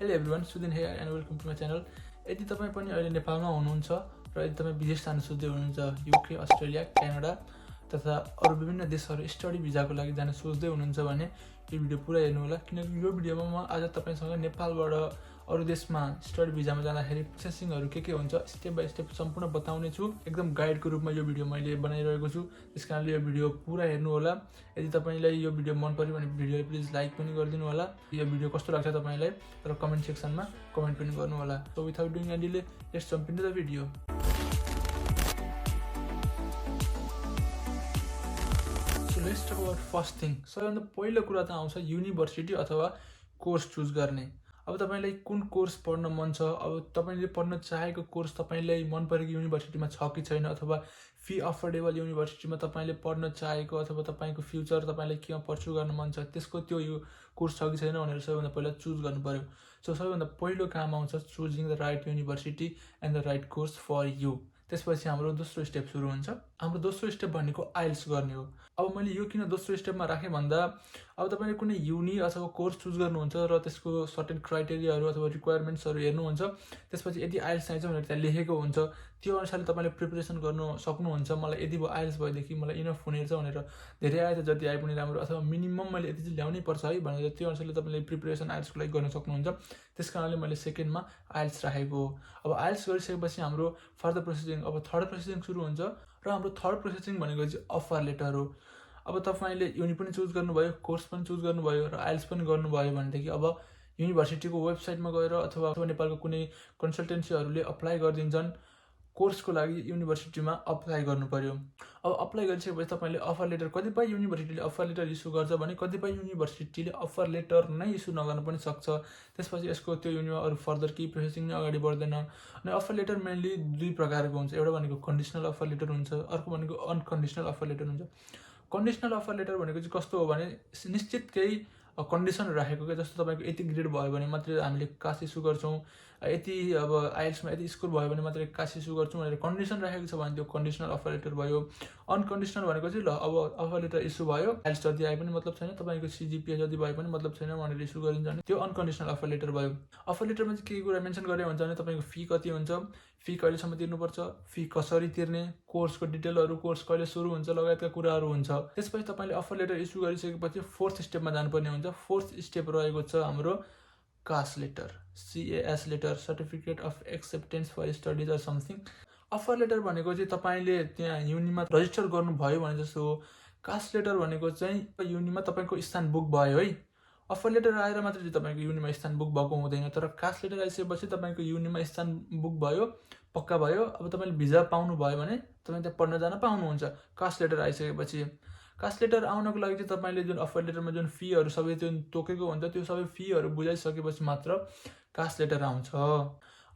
Hello everyone, Sudin here and welcome to my channel. यदि तपाईं पनि अहिले नेपालमा हुनुहुन्छ र यदि तपाईं विदेश जान सोच्दै हुनुहुन्छ UK, अस्ट्रेलिया, क्यानाडा तथा अरु विभिन्न देशहरु स्टडी भिजाको लागि जान सोच्दै हुनुहुन्छ भने यो भिडियो पुरा हेर्नु होला किनकि यो भिडियोमा म आज तपाईंसँग नेपालबाट अरु देशमा स्टडी भिजामा जाँदाखेरि प्रोसेसिङहरु के हुन्छ स्टेप बाइ स्टेप सम्पूर्ण बताउने छु। एकदम गाइडको रूपमा यो भिडियो मैले बनाइरहेको छु। त्यसकारणले यो भिडियो पुरा हेर्नु होला। यदि तपाईलाई यो भिडियो मन पर्यो भने भिडियोलाई प्लिज लाइक पनि गरिदिनु होला। यो भिडियो कस्तो लाग्छ तपाईलाई तर कमेन्ट सेक्सनमा कमेन्ट पनि गर्नु होला। So without doing any delay let's jump into the video. So let's talk about first thing. सबैभन्दा पहिलो कुरा त आउँछ युनिभर्सिटी अथवा कोर्स चुज गर्ने। अब तपाईलाई कुन कोर्स पढ्न मन छ, अब तपाईले पढ्न चाहेको कोर्स तपाईलाई मन परेको युनिभर्सिटीमा छ कि छैन अथवा फी अफोर्डेबल युनिभर्सिटीमा तपाईले पढ्न चाहेको अथवा तपाईको फ्युचर तपाईलाई केमा पर्स्यु गर्न मन छ त्यसको त्यो यो कोर्स छ कि छैन भनेर सबैभन्दा पहिला चुज गर्नु पर्यो। सो सबैभन्दा पहिलो काम आउँछ choosing the right university and the right course for you. त्यसपछि हाम्रो दोस्रो स्टेप सुरु हुन्छ। हाम्रो दोस्रो स्टेप भनेको आइल्स गर्ने हो। अब मैले यो किन दोस्रो स्टेपमा राखेँ भन्दा अब तपाईले कुनै युनि अथवा कोर्स चुज गर्नुहुन्छ र त्यसको सर्टेन क्राइटेरियाहरु अथवा रिक्वायरमेन्ट्सहरु हेर्नुहुन्छ। त्यसपछि यदि आइल्स चाहिन्छ भनेर त्यहाँ लेखेको हुन्छ त्यो अनुसारले तपाईले प्रिपरेसन गर्न सक्नुहुन्छ। मलाई यदि भयो आइल्स भएदेखि मलाई इनफ हुनेछ भनेर धेरै आए त जति आए पनि राम्रो अथवा मिनिमम मैले यति चाहिँ ल्याउनै पर्छ है भनेर त्यो अनुसारले तपाईले प्रिपरेसन आइल्सको लागि गर्न सक्नुहुन्छ। त्यसकारणले मैले सेकेन्डमा आइल्स राखेको हो। अब आइल्स गरिसकेपछि हाम्रो फर्दर प्रोसेसिङ अब थर्ड प्रोसेसिङ सुरु हुन्छ र हाम्रो थर्ड प्रोसेसिङ भनेको चाहिँ अफर लेटर हो। अब तपाईले युनि पनि चुज गर्नुभयो, कोर्स पनि चुज गर्नुभयो र आइल्स पनि गर्नुभयो भनेदेखि अब युनिभर्सिटीको वेबसाइटमा गएर अथवा नेपालको कुनै कन्सल्टेन्सीहरूले अप्लाई गरिदिन्छन् कोर्सको लागि युनिभर्सिटीमा अप्लाई गर्नु पर्यो। अब अप्लाई गरिसकेपछि तपाईले अफर लेटर कतिपय युनिभर्सिटीले अफर लेटर इस्यु गर्छ भने कतिपय युनिभर्सिटीले अफर लेटर नै इस्यु नगर्न पनि सक्छ। त्यसपछि यसको त्यो युनिमा अरु फर्दर केही प्रोसेसिङ नै अगाडि बढ्दैन। अनि अफर लेटर मेनली दुई प्रकारको हुन्छ। एउटा भनेको कन्डिसनल अफर लेटर हुन्छ, अर्को भनेको अनकन्डिसनल अफर लेटर हुन्छ। कन्डिसनल अफर लेटर भनेको चाहिँ कस्तो हो भने निश्चित केही कन्डिसन राखेको के जस्तो तपाईको यति ग्रेड भयो भने मात्रै हामीले कास इस्यु गर्छौं, यति अब आइल्समा यति स्कोर भयो भने मात्रै कास इस्यु गर्छौं भनेर कन्डिसन राखेको छ भने त्यो कन्डिसनल अफर लेटर भयो। अनकन्डिसनल भनेको चाहिँ ल अब अफर लेटर इस्यु भयो, आइल्स जति आए पनि मतलब छैन, तपाईको सीजीपीए जति भए पनि मतलब छैन भनेर इस्यु गरिन्छ भने त्यो अनकन्डिसनल अफर लेटर भयो। अफर लेटरमा चाहिँ के कुरा मेन्सन गरे हुन्छ भने तपाईको फी कति हुन्छ, फी कहिलेसम्म तिर्नुपर्छ, फी कसरी तिर्ने, कोर्सको डिटेलहरु, कोर्स कहिले सुरु हुन्छ लगायतका कुराहरु हुन्छ। त्यसपछि तपाईले अफर लेटर इस्यु गरिसकेपछि फोर्थ स्टेपमा जानुपर्ने हुन्छ। फोर्थ स्टेप रहेको छ हाम्रो CAS letter, CAS letter, certificate of acceptance for studies or something. Offer letter भनेको चाहिँ तपाईले त्यहाँ युनिमा रजिस्टर गर्नुभयो भने जस्तो हो। कास लेटर भनेको चाहिँ युनिमा तपाईको स्थान बुक भयो है। अफर लेटर आएर मात्र चाहिँ तपाईको युनिमा स्थान बुक भएको हुँदैन, तर कास लेटर आइसकेपछि तपाईको युनिमा स्थान बुक भयो, पक्का भयो। अब तपाईले भिजा पाउनु भयो भने तपाई त्यहाँ पढ्न जान पाउनुहुन्छ कास लेटर आइसकेपछि। कास लेटर आउनको लागि चाहिँ तपाईले जुन अफर लेटरमा जुन फीहरु सबै जुन तोकेको हुन्छ त्यो सबै फीहरु बुझाइसकेपछि मात्र कास लेटर आउँछ।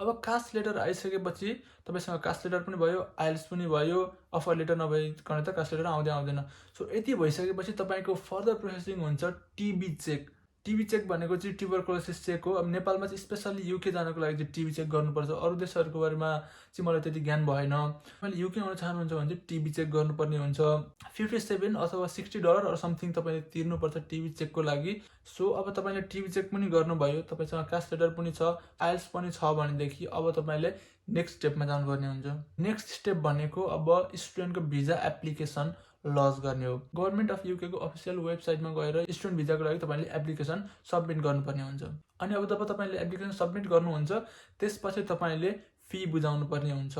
अब कास लेटर आइसकेपछि तपाईसँग कास लेटर पनि भयो, आइल्स पनि भयो, अफर लेटर नभइकन त कास लेटर आउँदैन। सो यति भइसकेपछि तपाईको फर्दर प्रोसेसिङ हुन्छ टीबी चेक। टीबी चेक भनेको चाहिँ ट्युबरकुलोसिस चेक हो। अब नेपालमा चाहिँ स्पेशली युके जानको लागि चाहिँ टीबी चेक गर्नुपर्छ। अरु देशहरुको बारेमा चाहिँ मलाई त्यति ज्ञान भएन। मैले युके आउन चाहनुहुन्छ भने चाहिँ टीबी चेक गर्नुपर्ने हुन्छ। 57 अथवा $60 अर समथिङ तपाईले तिर्नुपर्छ टीबी चेकको लागि। सो अब तपाईले टीबी चेक पनि गर्नुभयो, तपाईसँग कास लेटर पनि छ, आइल्स पनि छ भनेदेखि अब तपाईले नेक्स्ट स्टेपमा जानुपर्ने हुन्छ। नेक्स्ट स्टेप भनेको अब स्टुडेन्टको भिजा एप्लिकेसन लन्च गर्ने हो। गभर्नमेन्ट अफ युके को अफिसियल वेबसाइटमा गएर स्टुडेन्ट भिजाको लागि तपाईले एप्लिकेसन सबमिट गर्नुपर्ने हुन्छ। अनि अब जब तपाईले एप्लिकेसन सबमिट गर्नुहुन्छ त्यसपछि तपाईले फी बुझाउनु पर्ने हुन्छ।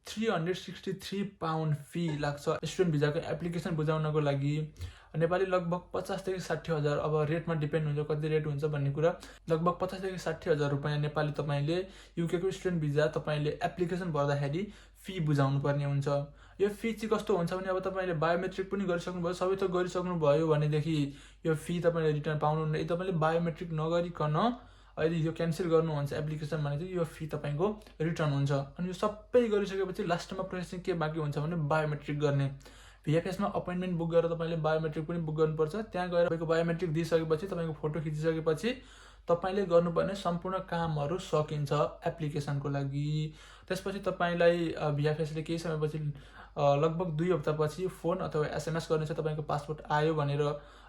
363 पाउन्ड फी लाग्छ स्टुडेन्ट भिजाको एप्लिकेसन बुझाउनको लागि। नेपाली लगभग 50 देखि 60 हजार, अब रेटमा डिपेन्ड हुन्छ कति रेट हुन्छ भन्ने कुरा। लगभग 50 देखि 60 हजार रुपैयाँ नेपाली तपाईले युके को स्टुडेन्ट भिजा तपाईले एप्लिकेसन भर्दाखेरि फी बुझाउनु पर्ने हुन्छ। यो फी चाहिँ कस्तो हुन्छ भने अब तपाईले बायोमेट्रिक पनि गरिसक्नु भयो, सबै त गरिसक्नु भयो भनेदेखि यो फी तपाईले रिटर्न पाउनुहुन्न। यदि तपाईले बायोमेट्रिक नगरिकन यदि यो क्यान्सल गर्नुहुन्छ एप्लिकेसन भने चाहिँ यो फी तपाईको रिटर्न हुन्छ। अनि यो सबै गरिसकेपछि लास्टमा प्रोसेसिङ के बाँकी हुन्छ भने बायोमेट्रिक गर्ने। भिएफएसमा अपोइन्टमेन्ट बुक गरेर तपाईले बायोमेट्रिक पनि बुक गर्नुपर्छ। त्यहाँ गएर तपाईको बायोमेट्रिक दिइसकेपछि तपाईको फोटो खिचिसकेपछि तपाईले गर्नुपर्ने सम्पूर्ण कामहरु सकिन्छ एप्लिकेसनको लागि। त्यसपछि तपाईलाई भिएफएसले केही समयपछि लगभग 2 हप्तापछि फोन अथवा एसएमएस गर्नेछ तपाईको पासपोर्ट आयो भनेर।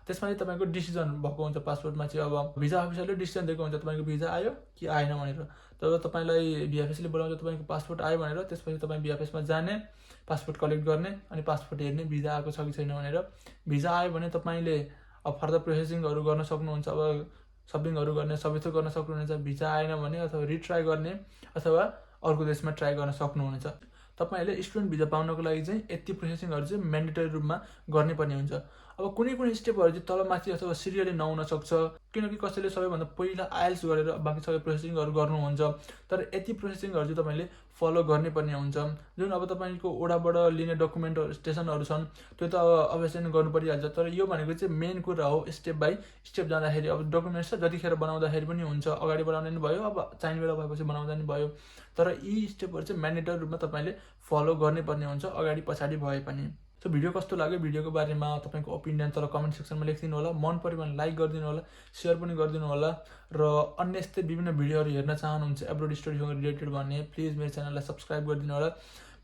त्यसमा चाहिँ तपाईँको डिसिजन भएको हुन्छ पासपोर्टमा चाहिँ। अब भिजा अफिसरले डिसिजन दिएको हुन्छ तपाईँको भिजा आयो कि आएन भनेर। तब तपाईँलाई भिएफएसले बोलाउँछ तपाईँको पासपोर्ट आयो भनेर, त्यसपछि तपाईँ भिएफएसमा जाने, पासपोर्ट कलेक्ट गर्ने अनि पासपोर्ट हेर्ने भिजा आएको छ कि छैन भनेर। भिजा आयो भने तपाईँले अब फर्दर प्रोसेसिङहरू गर्न सक्नुहुन्छ, अब सपिङहरू गर्ने सबै थोक गर्न सक्नुहुनेछ। भिजा आएन भने अथवा रिट्राई गर्ने अथवा अर्को देशमा ट्राई गर्न सक्नुहुनेछ। तपाईँहरूले स्टुडेन्ट भिजा पाउनको लागि चाहिँ यति प्रोसेसिङहरू चाहिँ म्यान्डेटरी रूपमा गर्नै पर्ने हुन्छ। अब कुनै कुनै स्टेपहरू चाहिँ तलमाथि अथवा सिरियली नहुन सक्छ, किनकि कसैले सबैभन्दा पहिला आइएल्स गरेर बाँकी सबै प्रोसेसिङहरू गर्नुहुन्छ। तर यति प्रोसेसिङहरू चाहिँ तपाईँले फलो गर्नै पर्ने हुन्छ। जुन अब तपाईँको ओडाबाट लिने डकुमेन्टहरू स्टेसनहरू छन् त्यो त अब अवश्य नै गर्नु परिहाल्छ। तर यो भनेको चाहिँ मेन कुरा हो, स्टेप बाई स्टेप जाँदाखेरि अब डकुमेन्ट्स त जतिखेर बनाउँदाखेरि पनि हुन्छ, अगाडि बढाउने नि भयो, अब चाहिने बेला भएपछि बनाउँदा नि भयो। तर यी स्टेपहरू चाहिँ म्यान्डेटरी रूपमा तपाईँले फलो गर्नै पर्ने हुन्छ, अगाडि पछाडि भए पनि। सो भिडियो कस्तो लाग्यो, भिडियोको बारेमा तपाईँको ओपिनियन तल कमेन्ट सेक्सनमा लेखिदिनु होला। मन पऱ्यो भने लाइक गरिदिनु होला, सेयर पनि गरिदिनु होला। र अन्य यस्तै विभिन्न भिडियोहरू हेर्न चाहनुहुन्छ एब्रोड स्टडीसँग रिलेटेड भने प्लिज मेरो च्यानललाई सब्सक्राइब गरिदिनु होला।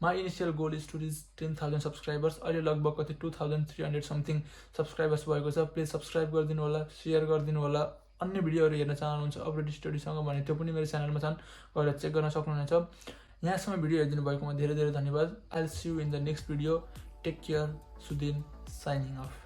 My initial goal is to reach 10,000 subscribers. अहिले लगभग कति 2,300 समथिङ सब्सक्राइबर्स भएको छ। प्लिज सब्सक्राइब गरिदिनु होला, सेयर गरिदिनु होला। अन्य भिडियोहरू हेर्न चाहनुहुन्छ एब्रोड स्टडीसँग भने त्यो पनि मेरो च्यानलमा छन्, गएर चेक गर्न सक्नुहुनेछ। यहाँसम्म भिडियो हेरिदिनु भएकोमा धेरै धेरै धन्यवाद। I will see you in the next video. Take care. Sudin signing off.